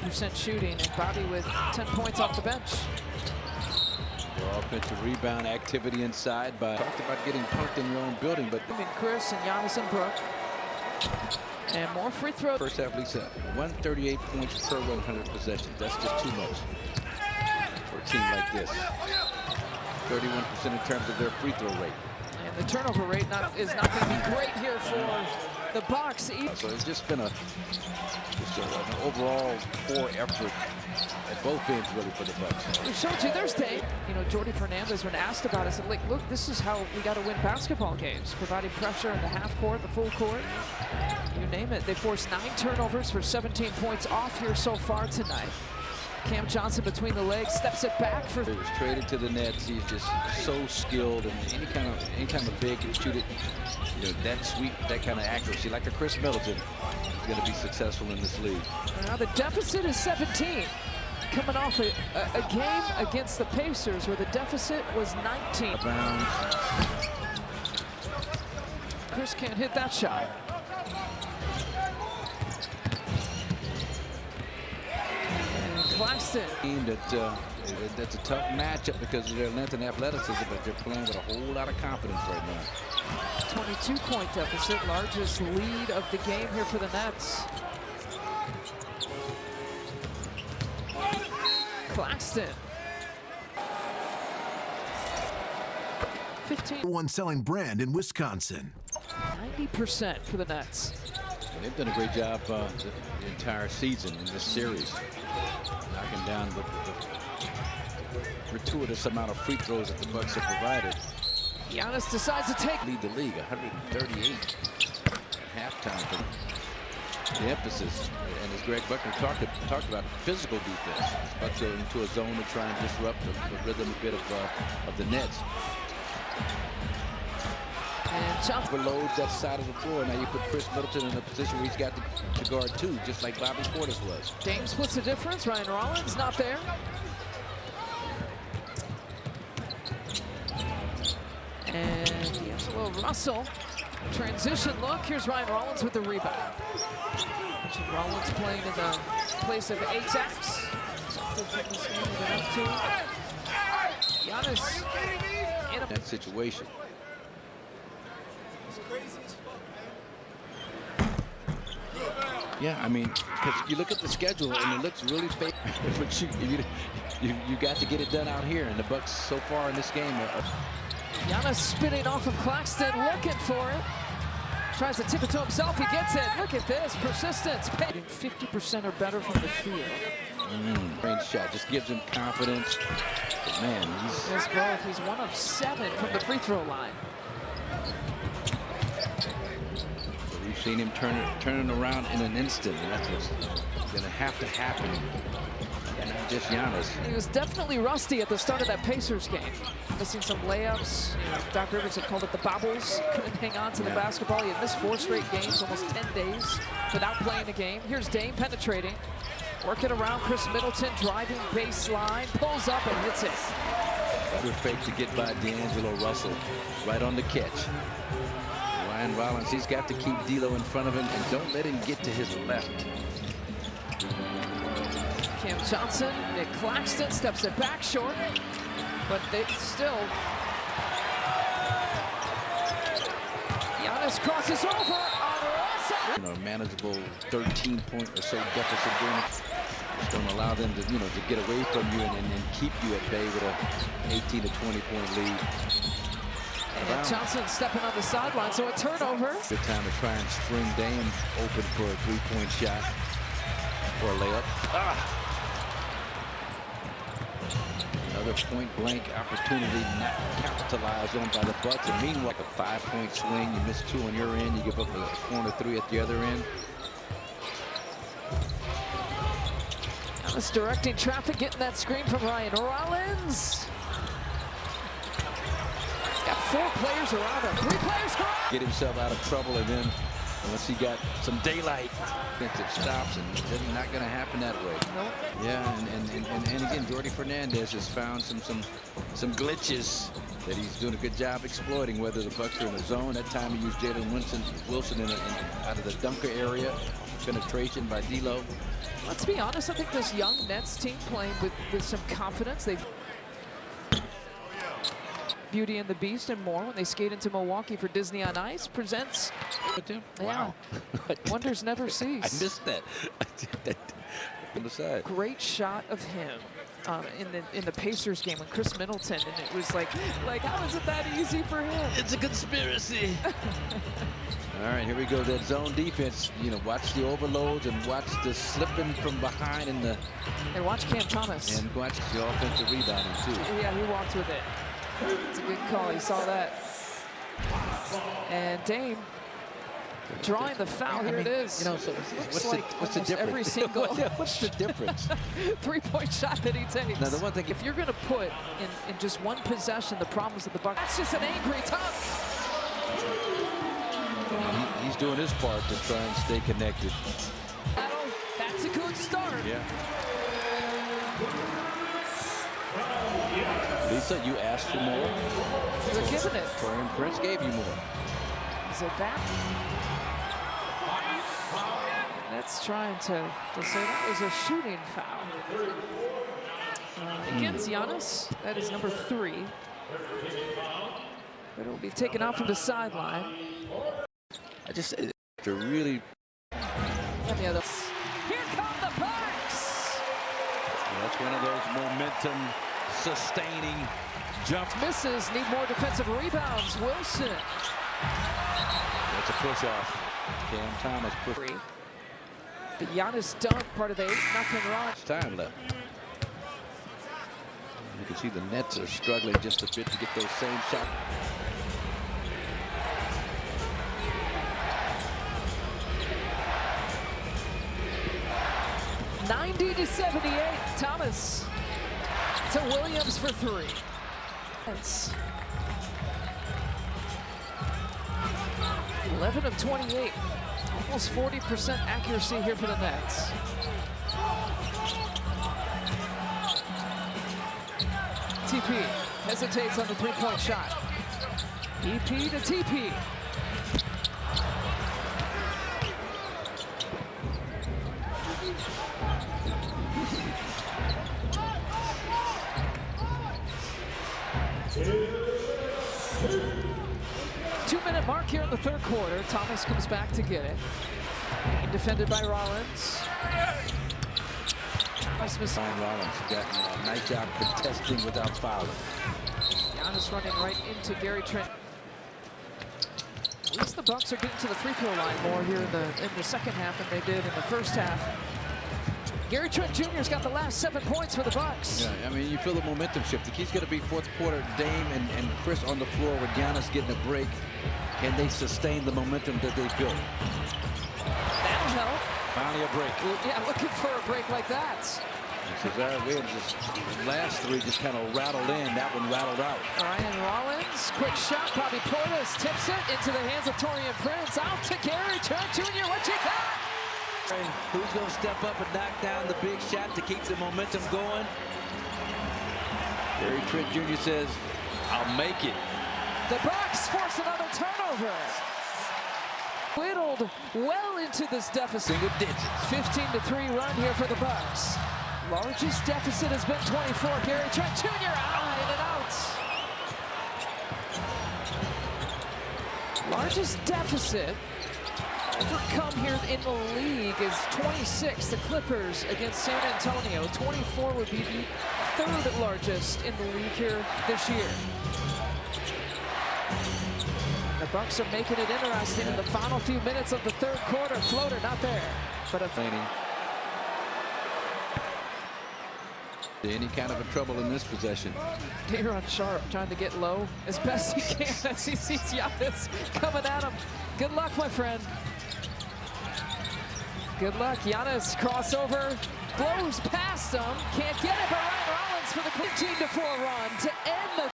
50% shooting, and Bobby with 10 points off the bench. Offensive rebound activity inside. But talked about getting punked in your own building, but Chris and Giannis and Brooke. And more free throws. First half, Lisa, 138 points per 100 possessions. That's just too much for a team like this. 31% in terms of their free throw rate. And the turnover rate is not going to be great here for the Bucks. So it's just been an overall poor effort at both ends, really, for the Bucks. We showed you there's day. You know, Jordi Fernandez, when asked about it, said, like, look, this is how we got to win basketball games, providing pressure in the half court, the full court, you name it. They forced 9 turnovers for 17 points off here so far tonight. Cam Johnson between the legs steps it back for. He was traded to the Nets. He's just so skilled, and anytime a big can shoot it, you know, that sweep, that kind of accuracy, like a Chris Middleton, is going to be successful in this league. Now the deficit is 17. Coming off a game against the Pacers where the deficit was 19. Chris can't hit that shot. And Claxton. That's a tough matchup because of their length and athleticism, but they're playing with a whole lot of confidence right now. 22-point deficit, largest lead of the game here for the Nets. Claxton. 15. Selling brand in Wisconsin. 90% for the Nets. And they've done a great job the entire season in this series, knocking down the gratuitous amount of free throws that the Bucks have provided. Giannis decides to take lead the league, 138 at halftime. The emphasis, and as Greg Buckner talked about, physical defense. Bucks go into a zone to try and disrupt the rhythm a bit of the Nets. And Johnson overloads that side of the floor. Now you put Chris Middleton in a position where he's got to guard too, just like Bobby Portis was. Dame splits the difference. Ryan Rollins not there. And D'Angelo Russell. Transition look. Here's Ryan Rollins with the rebound. Rollins playing in the place of Ajax. Giannis in that situation. Yeah, I mean, because you look at the schedule and it looks really fake. But you got to get it done out here, and the Bucks so far in this game are. Giannis spinning off of Claxton, looking for it. Tries to tip it to himself. He gets it. Look at this persistence. 50% or better from the field. Range shot just gives him confidence. But man, he's both. He's 1 of 7 from the free throw line. We've seen him turning around in an instant, and that's what's going to have to happen. And not just Giannis. He was definitely rusty at the start of that Pacers game. Missing some layups. You know, Doc Rivers had called it the bobbles. Couldn't hang on to the basketball. He had missed 4 straight games, almost 10 days without playing a game. Here's Dame penetrating. Working around Chris Middleton, driving baseline, pulls up and hits it. Good fake to get by D'Angelo Russell. Right on the catch. Ryan Rollins, he's got to keep D'Lo in front of him and don't let him get to his left. Cam Johnson, Nick Claxton steps it back short, but they still. Giannis crosses over on Russell. You know, manageable 13-point or so deficit game. Just don't allow them to, you know, to get away from you and keep you at bay with a 18 to 20-point lead. And Johnson stepping on the sideline, so a turnover. Good time to try and spring Dame open for a 3-point shot or a layup. Another point-blank opportunity not capitalized on by the Bucks. And meanwhile, a 5-point swing. You miss 2 on your end. You give up a corner 3 at the other end. Giannis directing traffic, getting that screen from Ryan Rollins. Got 4 players around him. 3 players around. Get himself out of trouble, and then once he got some daylight, it stops, and it's not going to happen that way. Nope. Yeah, and again, Jordi Fernandez has found some glitches that he's doing a good job exploiting. Whether the Bucks are in a zone, that time he used Jalen Wilson out of the dunker area, penetration by D'Lo. Let's be honest, I think this young Nets team playing with some confidence. They've Beauty and the Beast and more when they skate into Milwaukee for Disney on Ice presents. Wow. Wonders never I cease. missed that. On the side. Great shot of him in the Pacers game with Chris Middleton, and it was like how is it that easy for him? It's a conspiracy. All right, here we go. That zone defense. You know, watch the overloads and watch the slipping from behind in the. And watch Cam Thomas. And watch the offensive rebounding too. Yeah, he walked with it. It's a good call. He saw that. And Dame drawing the foul. Here it is. You know, so what's the difference? Every single what's the difference? three-point shot that he takes. Now the one thing, if you're going to put in just one possession the problems of the Bucks, that's just an angry tug. He's doing his part to try and stay connected. That's a good start. Yeah. Lisa, you asked for more. They're giving it. Torian Prince gave you more. Is it that? That's trying to say that was a shooting foul. Against Giannis, that is number 3. But it will be taken out from the sideline. I just to really. And the other. Here come the Bucks. That's one of those momentum sustaining jump misses. Need more defensive rebounds. Wilson. That's a push off. Cam Thomas push. The Giannis dunk, part of the 8-0 run. Time left. You can see the Nets are struggling just a bit to get those same shots. (90-78). Thomas to Williams for 3. 11 of 28. Almost 40% accuracy here for the Nets. TP hesitates on the 3-point shot. EP to TP. Two-minute mark here in the third quarter. Thomas comes back to get it. Defended by Rollins. Rollins got a nice job contesting without fouling. Giannis running right into Gary Trent. At least the Bucks are getting to the free-throw line more here in the second half than they did in the first half. Gary Trent Jr.'s got the last 7 points for the Bucks. Yeah, I mean, you feel the momentum shifting. He's going to be fourth quarter. Dame and Chris on the floor with Giannis getting a break. Can they sustain the momentum that they built? That'll help. Finally a break. Yeah, looking for a break like that. Cesar Williams, last 3 just kind of rattled in. That one rattled out. Ryan Rollins, quick shot. Bobby Portis tips it into the hands of Torian Prince. Out to Gary Trent Jr. What you got? Who's going to step up and knock down the big shot to keep the momentum going? Gary Trent Jr. says, I'll make it. The Bucks force another turnover. Whittled well into this deficit. Single digits. 15-3 run here for the Bucks. Largest deficit has been 24. Gary Trent Jr. in and out. Largest deficit overcome here in the league is 26. The Clippers against San Antonio. 24 would be the 3rd largest in the league here this year. The Bucks are making it interesting in the final few minutes of the third quarter. Floater not there, but a any kind of a trouble in this possession. Daron Sharp trying to get low as best he can as he sees Giannis coming at him. Good luck, my friend. Good luck. Giannis crossover, blows past him, can't get it, but Ryan Rollins for the 15-4 run to end the